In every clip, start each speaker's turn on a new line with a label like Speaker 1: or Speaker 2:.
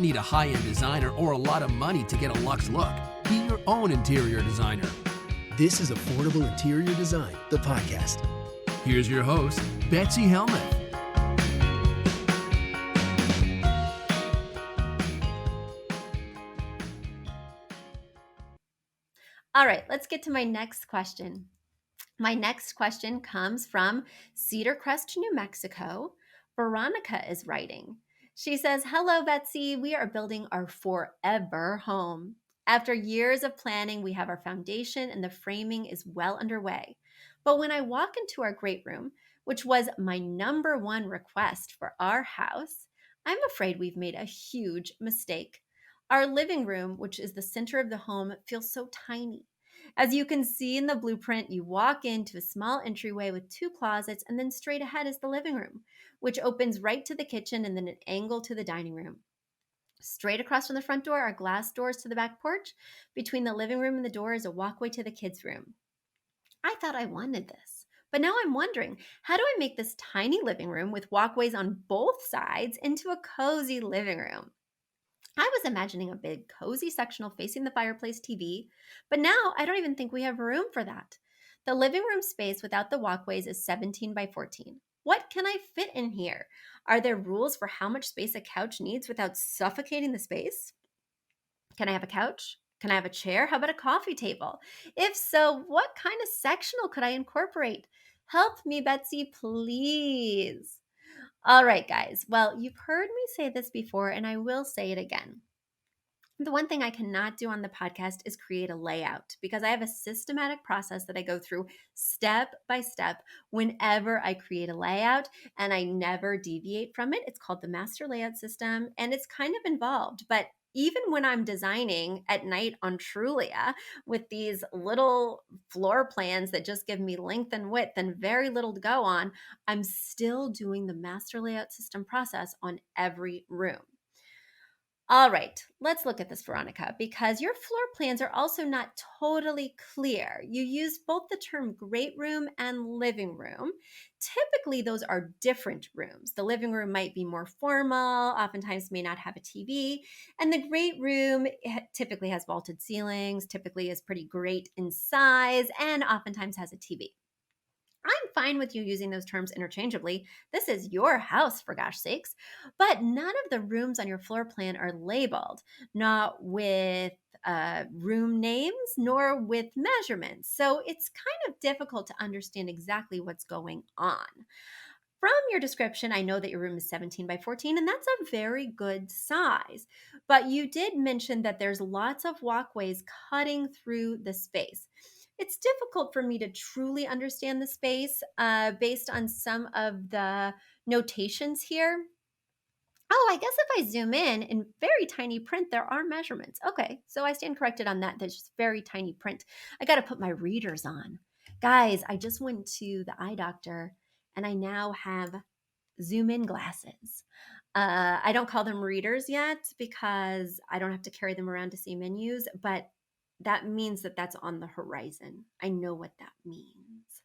Speaker 1: don't need a high-end designer or a lot of money to get a luxe look. Be your own interior designer.
Speaker 2: This is Affordable Interior Design, the podcast.
Speaker 1: Here's your host, Betsy Helmuth.
Speaker 3: All right, let's get to my next question. My next question comes from Cedar Crest, New Mexico. Veronica is writing. She says, "Hello, Betsy. We are building our forever home. After years of planning, we have our foundation and the framing is well underway. But when I walk into our great room, which was my number one request for our house, I'm afraid we've made a huge mistake. Our living room, which is the center of the home, feels so tiny. As you can see in the blueprint, you walk into a small entryway with two closets, and then straight ahead is the living room, which opens right to the kitchen and then an angle to the dining room. Straight across from the front door are glass doors to the back porch. Between the living room and the door is a walkway to the kids' room. I thought I wanted this, but now I'm wondering, how do I make this tiny living room with walkways on both sides into a cozy living room? I was imagining a big, cozy sectional facing the fireplace TV, but now I don't even think we have room for that. The living room space without the walkways is 17 by 14. What can I fit in here? Are there rules for how much space a couch needs without suffocating the space? Can I have a couch? Can I have a chair? How about a coffee table? If so, what kind of sectional could I incorporate? Help me, Betsy, please. All right, guys. Well, you've heard me say this before, and I will say it again. The one thing I cannot do on the podcast is create a layout because I have a systematic process that I go through step by step whenever I create a layout, and I never deviate from it. It's called the master layout system, and it's kind of involved, but even when I'm designing at night on Trulia with these little floor plans that just give me length and width and very little to go on, I'm still doing the master layout system process on every room. All right, let's look at this, Veronica, because your floor plans are also not totally clear. You use both the term great room and living room. Typically, those are different rooms. The living room might be more formal, oftentimes may not have a TV, and the great room typically has vaulted ceilings, typically is pretty great in size, and oftentimes has a TV. I'm fine with you using those terms interchangeably. This is your house, for gosh sakes. But none of the rooms on your floor plan are labeled, not with room names nor with measurements. So it's kind of difficult to understand exactly what's going on. From your description, I know that your room is 17 by 14, and that's a very good size. But you did mention that there's lots of walkways cutting through the space. It's difficult for me to truly understand the space based on some of the notations here. Oh, I guess if I zoom in very tiny print, there are measurements. Okay, so I stand corrected on that. There's just very tiny print. I got to put my readers on. Guys, I just went to the eye doctor and I now have zoom in glasses. I don't call them readers yet because I don't have to carry them around to see menus, but that means that that's on the horizon. I know what that means.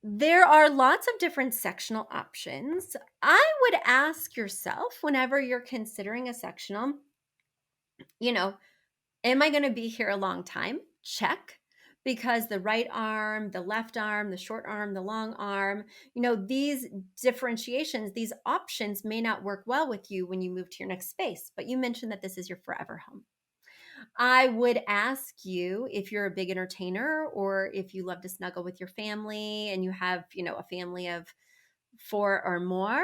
Speaker 3: There are lots of different sectional options. I would ask yourself whenever you're considering a sectional, am I going to be here a long time? Check. Because the right arm, the left arm, the short arm, the long arm, these differentiations, these options may not work well with you when you move to your next space. But you mentioned that this is your forever home. I would ask you if you're a big entertainer or if you love to snuggle with your family and you have, a family of 4 or more,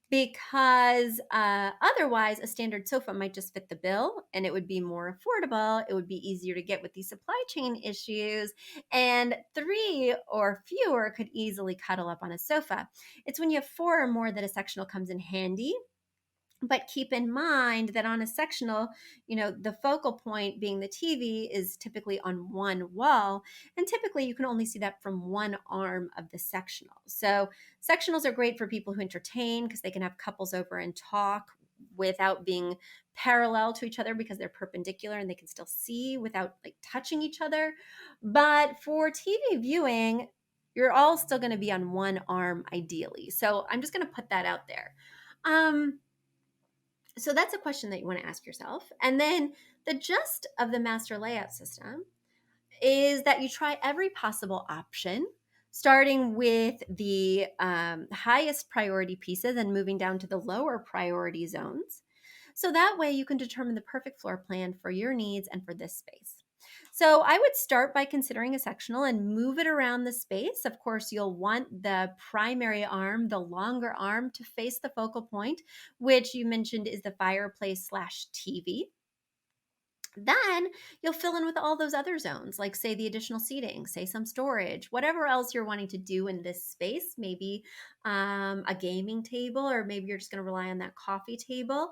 Speaker 3: because otherwise a standard sofa might just fit the bill and it would be more affordable. It would be easier to get with these supply chain issues, and 3 or fewer could easily cuddle up on a sofa. It's when you have 4 or more that a sectional comes in handy. But keep in mind that on a sectional, the focal point being the TV is typically on one wall, and typically you can only see that from one arm of the sectional. So sectionals are great for people who entertain because they can have couples over and talk without being parallel to each other because they're perpendicular and they can still see without touching each other. But for TV viewing, you're all still going to be on one arm ideally. So I'm just going to put that out there. Um, so that's a question that you want to ask yourself. And then the gist of the master layout system is that you try every possible option, starting with the highest priority pieces and moving down to the lower priority zones. So that way you can determine the perfect floor plan for your needs and for this space. So I would start by considering a sectional and move it around the space. Of course, you'll want the primary arm, the longer arm, to face the focal point, which you mentioned is the fireplace slash TV. Then you'll fill in with all those other zones, like say the additional seating, say some storage, whatever else you're wanting to do in this space, maybe a gaming table, or maybe you're just going to rely on that coffee table.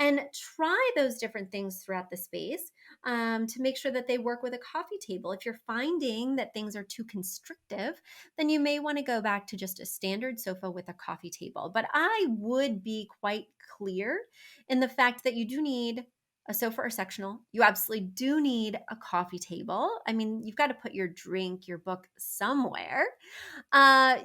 Speaker 3: And try those different things throughout the space to make sure that they work with a coffee table. If you're finding that things are too constrictive, then you may want to go back to just a standard sofa with a coffee table. But I would be quite clear in the fact that you do need a sofa or sectional. You absolutely do need a coffee table. I mean, you've got to put your drink, your book somewhere.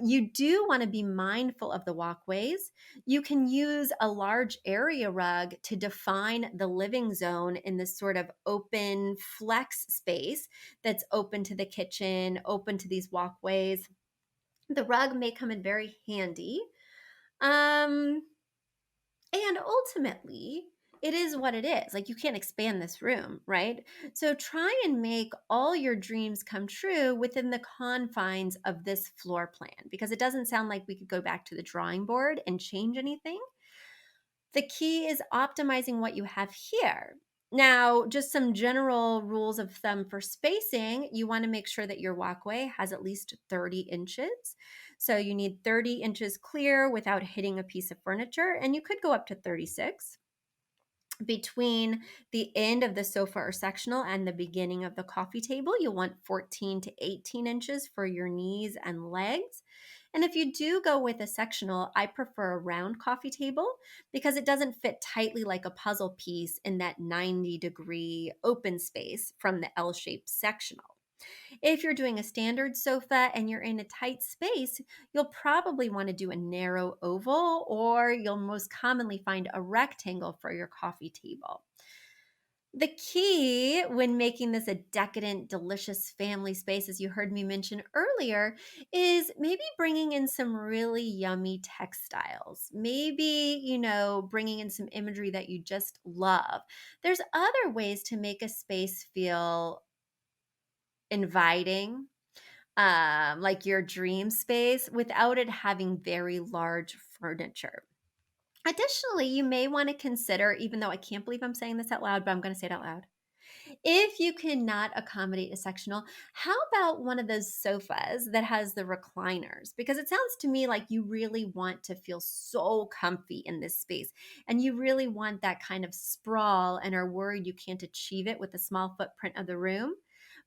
Speaker 3: You do want to be mindful of the walkways. You can use a large area rug to define the living zone in this sort of open flex space that's open to the kitchen, open to these walkways. The rug may come in very handy. Um, and ultimately, it is what it is. Like, you can't expand this room, right? So try and make all your dreams come true within the confines of this floor plan, because it doesn't sound like we could go back to the drawing board and change anything. The key is optimizing what you have here. Now, just some general rules of thumb for spacing. You want to make sure that your walkway has at least 30 inches. So you need 30 inches clear without hitting a piece of furniture, and you could go up to 36. Between the end of the sofa or sectional and the beginning of the coffee table, you'll want 14 to 18 inches for your knees and legs. And if you do go with a sectional, I prefer a round coffee table because it doesn't fit tightly like a puzzle piece in that 90-degree open space from the L-shaped sectional. If you're doing a standard sofa and you're in a tight space, you'll probably want to do a narrow oval, or you'll most commonly find a rectangle for your coffee table. The key when making this a decadent, delicious family space, as you heard me mention earlier, is maybe bringing in some really yummy textiles. Maybe, bringing in some imagery that you just love. There's other ways to make a space feel inviting, like your dream space, without it having very large furniture. Additionally, you may want to consider, even though I can't believe I'm saying this out loud, but I'm going to say it out loud. If you cannot accommodate a sectional, how about one of those sofas that has the recliners? Because it sounds to me like you really want to feel so comfy in this space, and you really want that kind of sprawl and are worried you can't achieve it with the small footprint of the room.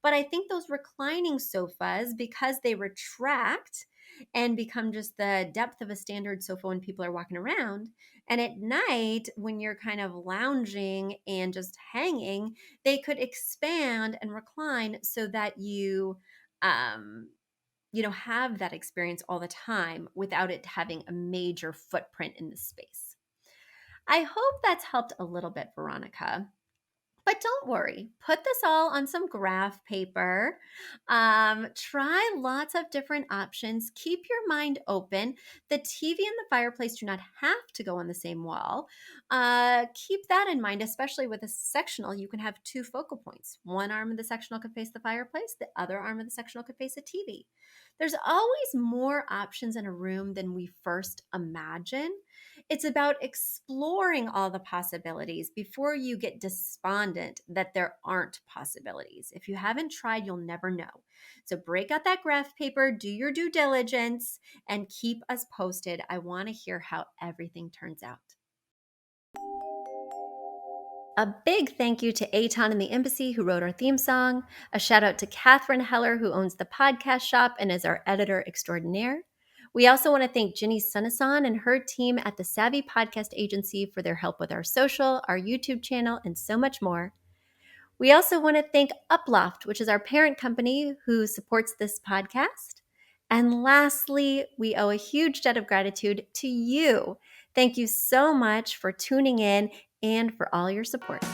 Speaker 3: But I think those reclining sofas, because they retract and become just the depth of a standard sofa when people are walking around, and at night when you're kind of lounging and just hanging, they could expand and recline so that um, have that experience all the time without it having a major footprint in the space. I hope that's helped a little bit, Veronica. But don't worry, put this all on some graph paper. Try lots of different options. Keep your mind open. The TV and the fireplace do not have to go on the same wall. Keep that in mind, especially with a sectional. You can have two focal points. One arm of the sectional could face the fireplace, the other arm of the sectional could face a TV. There's always more options in a room than we first imagine. It's about exploring all the possibilities before you get despondent that there aren't possibilities. If you haven't tried, you'll never know. So break out that graph paper, do your due diligence, and keep us posted. I want to hear how everything turns out. A big thank you to Aton and the Embassy, who wrote our theme song. A shout out to Catherine Heller, who owns the podcast shop and is our editor extraordinaire. We also want to thank Ginny Sunasan and her team at the Savvy Podcast Agency for their help with our social, our YouTube channel, and so much more. We also want to thank Uploft, which is our parent company who supports this podcast. And lastly, we owe a huge debt of gratitude to you. Thank you so much for tuning in and for all your support.